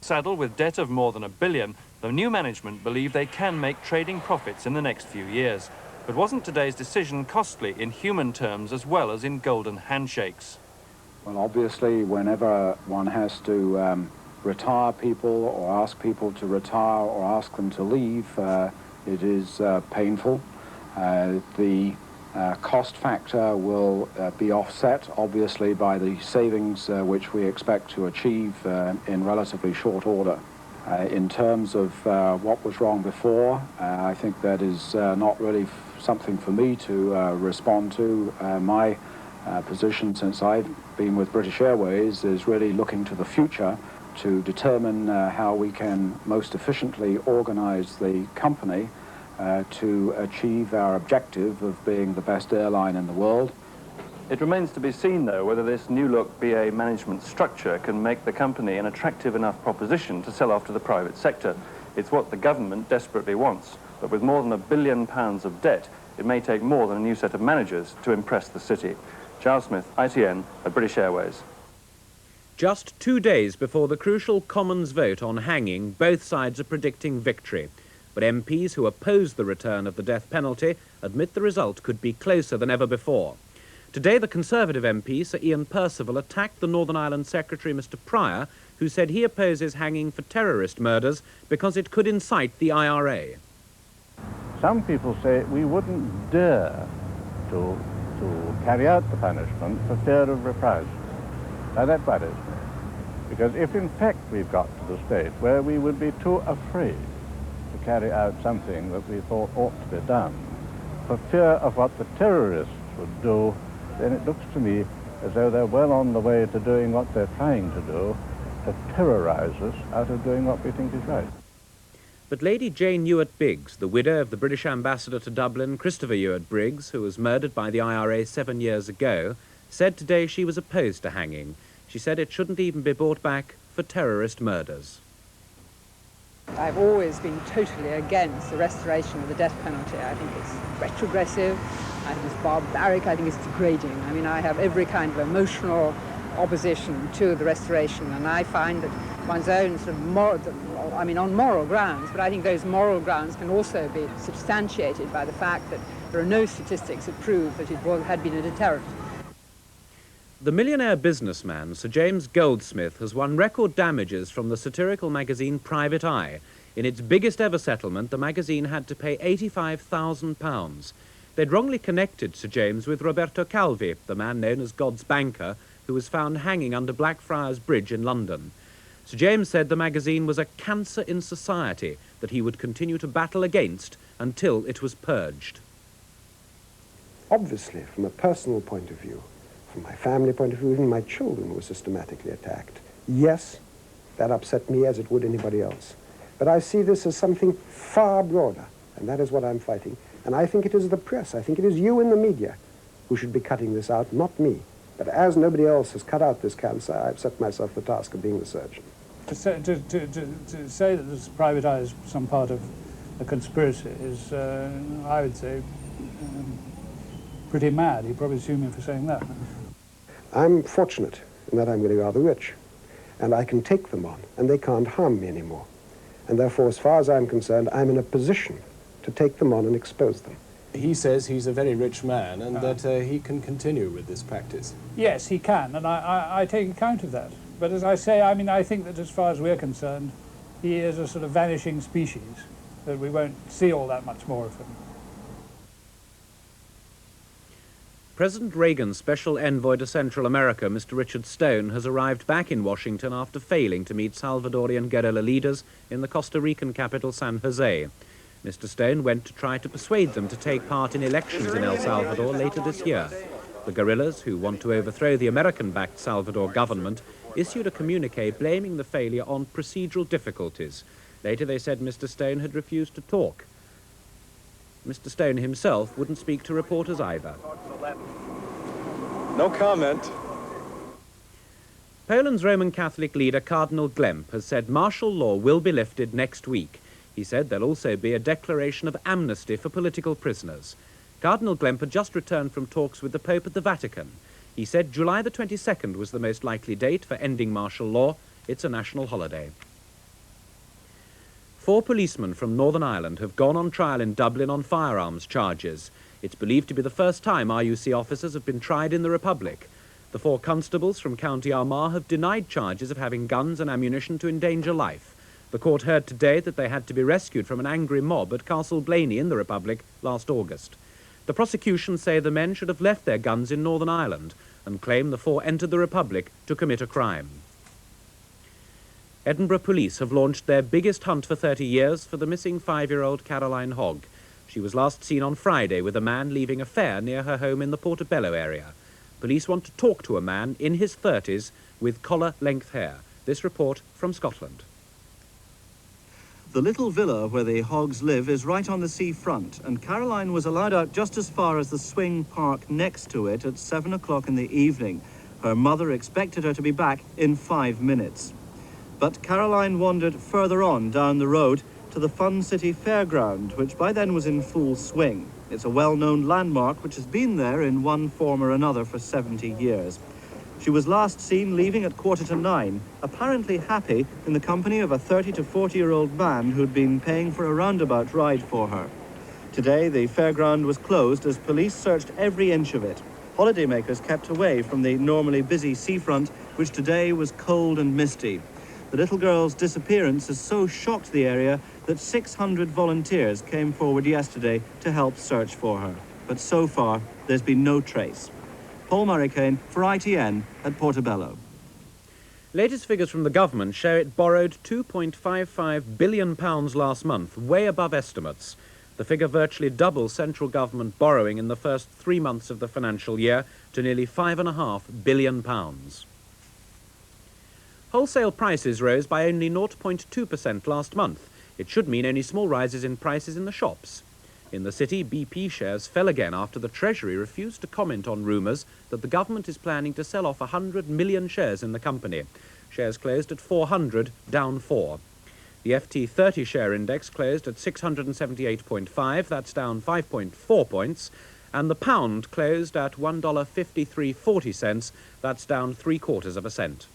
Saddled with debt of more than £1 billion, the new management believe they can make trading profits in the next few years. But wasn't today's decision costly in human terms as well as in golden handshakes? Well, obviously, whenever one has to retire people or ask people to retire or ask them to leave, it is painful. The cost factor will be offset, obviously, by the savings which we expect to achieve in relatively short order. In terms of what was wrong before, I think that is not really something for me to respond to. My position since I've been with British Airways is really looking to the future to determine how we can most efficiently organize the company to achieve our objective of being the best airline in the world. It remains to be seen, though, whether this new look BA management structure can make the company an attractive enough proposition to sell off to the private sector. It's what the government desperately wants, but with more than £1 billion of debt, it may take more than a new set of managers to impress the city. Giles Smith, ITN, at British Airways. Just 2 days before the crucial Commons vote on hanging, both sides are predicting victory. But MPs who oppose the return of the death penalty admit the result could be closer than ever before. Today, the Conservative MP, Sir Ian Percival, attacked the Northern Ireland Secretary, Mr Pryor, who said he opposes hanging for terrorist murders because it could incite the IRA. Some people say we wouldn't dare to carry out the punishment for fear of reprisal. Now that worries me, because if in fact we've got to the state where we would be too afraid to carry out something that we thought ought to be done for fear of what the terrorists would do, then it looks to me as though they're well on the way to doing what they're trying to do, to terrorise us out of doing what we think is right. But Lady Jane Ewart-Biggs, the widow of the British ambassador to Dublin, Christopher Ewart-Briggs, who was murdered by the IRA 7 years ago, said today she was opposed to hanging. She said it shouldn't even be brought back for terrorist murders. I've always been totally against the restoration of the death penalty. I think it's retrogressive, I think it's barbaric, I think it's degrading. I mean, I have every kind of emotional opposition to the restoration, and I find that one's own sort of moral, I mean, on moral grounds, but I think those moral grounds can also be substantiated by the fact that there are no statistics that prove that it had been a deterrent. The millionaire businessman, Sir James Goldsmith, has won record damages from the satirical magazine Private Eye. In its biggest ever settlement, the magazine had to pay £85,000. They'd wrongly connected Sir James with Roberto Calvi, the man known as God's banker, who was found hanging under Blackfriars Bridge in London. Sir James said the magazine was a cancer in society that he would continue to battle against until it was purged. Obviously, from a personal point of view, from my family point of view, even my children were systematically attacked. Yes, that upset me as it would anybody else. But I see this as something far broader, and that is what I'm fighting. And I think it is the press, I think it is you in the media who should be cutting this out, not me. But as nobody else has cut out this cancer, I've set myself the task of being the surgeon. To say that this Private Eye is some part of a conspiracy is, I would say, pretty mad. You'd probably sue me for saying that. I'm fortunate in that I'm really rather rich, and I can take them on, and they can't harm me anymore. And therefore, as far as I'm concerned, I'm in a position to take them on and expose them. He says he's a very rich man and that he can continue with this practice. Yes, he can, and I take account of that. But as I say, I mean, I think that as far as we're concerned, he is a sort of vanishing species, that we won't see all that much more of him. President Reagan's special envoy to Central America, Mr. Richard Stone, has arrived back in Washington after failing to meet Salvadorian guerrilla leaders in the Costa Rican capital, San Jose. Mr. Stone went to try to persuade them to take part in elections in El Salvador later this year. The guerrillas, who want to overthrow the American-backed Salvador government, issued a communique blaming the failure on procedural difficulties. Later they said Mr. Stone had refused to talk. Mr. Stone himself wouldn't speak to reporters either. No comment. Poland's Roman Catholic leader, Cardinal Glemp, has said martial law will be lifted next week. He said there'll also be a declaration of amnesty for political prisoners. Cardinal Glemp had just returned from talks with the Pope at the Vatican. He said July the 22nd was the most likely date for ending martial law. It's a national holiday. 4 policemen from Northern Ireland have gone on trial in Dublin on firearms charges. It's believed to be the first time RUC officers have been tried in the Republic. The 4 constables from County Armagh have denied charges of having guns and ammunition to endanger life. The court heard today that they had to be rescued from an angry mob at Castle Blaney in the Republic last August. The prosecution say the men should have left their guns in Northern Ireland and claim the 4 entered the Republic to commit a crime. Edinburgh police have launched their biggest hunt for 30 years for the missing 5-year-old Caroline Hogg. She was last seen on Friday with a man leaving a fair near her home in the Portobello area. Police want to talk to a man in his 30s with collar-length hair. This report from Scotland. The little villa where the Hoggs live is right on the seafront, and Caroline was allowed out just as far as the swing park next to it at 7 o'clock in the evening. Her mother expected her to be back in 5 minutes. But Caroline wandered further on down the road to the Fun City Fairground, which by then was in full swing. It's a well-known landmark which has been there in one form or another for 70 years. She was last seen leaving at 9:15, apparently happy in the company of a 30 to 40-year-old man who'd been paying for a roundabout ride for her. Today, the fairground was closed as police searched every inch of it. Holidaymakers kept away from the normally busy seafront, which today was cold and misty. The little girl's disappearance has so shocked the area that 600 volunteers came forward yesterday to help search for her. But so far, there's been no trace. Paul Murricane for ITN at Portobello. Latest figures from the government show it borrowed £2.55 billion last month, way above estimates. The figure virtually doubles central government borrowing in the first 3 months of the financial year to nearly £5.5 billion. Wholesale prices rose by only 0.2% last month. It should mean only small rises in prices in the shops. In the city, BP shares fell again after the Treasury refused to comment on rumours that the government is planning to sell off 100 million shares in the company. Shares closed at 400, down 4. The FT30 share index closed at 678.5, that's down 5.4 points, and the pound closed at $1.5340, that's down 0.75 cents.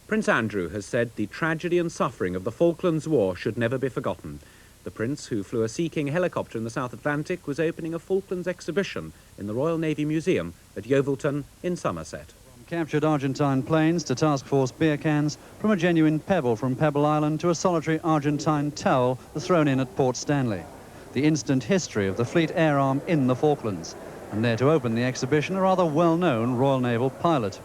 Prince Andrew has said the tragedy and suffering of the Falklands War should never be forgotten. The Prince, who flew a Sea King helicopter in the South Atlantic, was opening a Falklands exhibition in the Royal Navy Museum at Yeovilton in Somerset. From captured Argentine planes to task force beer cans, from a genuine pebble from Pebble Island to a solitary Argentine towel thrown in at Port Stanley. The instant history of the Fleet Air Arm in the Falklands. And there to open the exhibition, a rather well-known Royal Naval pilot.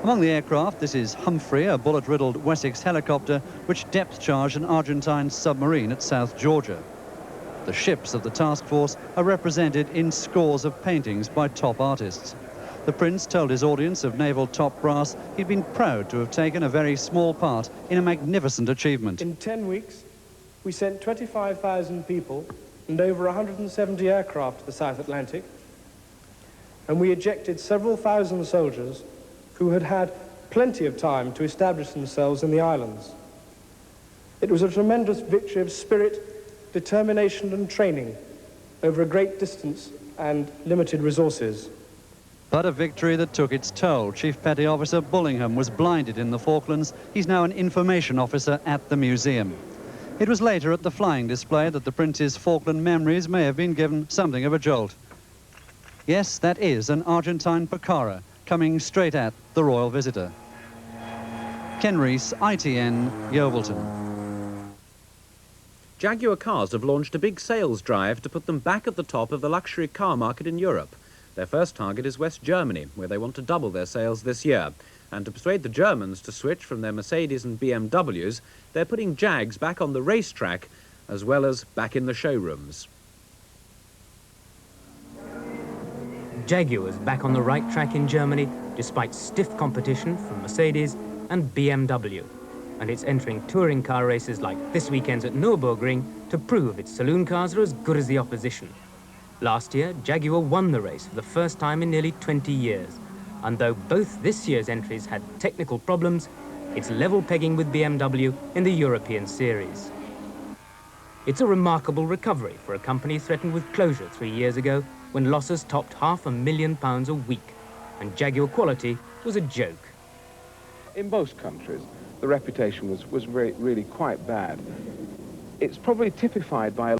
Among the aircraft, this is Humphrey, a bullet-riddled Wessex helicopter which depth-charged an Argentine submarine at South Georgia. The ships of the task force are represented in scores of paintings by top artists. The Prince told his audience of naval top brass he'd been proud to have taken a very small part in a magnificent achievement. In 10 weeks, we sent 25,000 people and over 170 aircraft to the South Atlantic, and we ejected several thousand soldiers who had had plenty of time to establish themselves in the islands. It was a tremendous victory of spirit, determination and training over a great distance and limited resources. But a victory that took its toll. Chief Petty Officer Bullingham was blinded in the Falklands. He's now an information officer at the museum. It was later at the flying display that the Prince's Falkland memories may have been given something of a jolt. Yes, that is an Argentine Pucara, coming straight at the royal visitor. Ken Rees, ITN, Yeovilton. Jaguar cars have launched a big sales drive to put them back at the top of the luxury car market in Europe. Their first target is West Germany, where they want to double their sales this year. And to persuade the Germans to switch from their Mercedes and BMWs, they're putting Jags back on the racetrack as well as back in the showrooms. Jaguar's back on the right track in Germany despite stiff competition from Mercedes and BMW. And it's entering touring car races like this weekend's at Nürburgring to prove its saloon cars are as good as the opposition. Last year, Jaguar won the race for the first time in nearly 20 years. And though both this year's entries had technical problems, it's level pegging with BMW in the European series. It's a remarkable recovery for a company threatened with closure 3 years ago when losses topped £500,000 a week, and Jaguar quality was a joke. In most countries, the reputation was really quite bad. It's probably typified by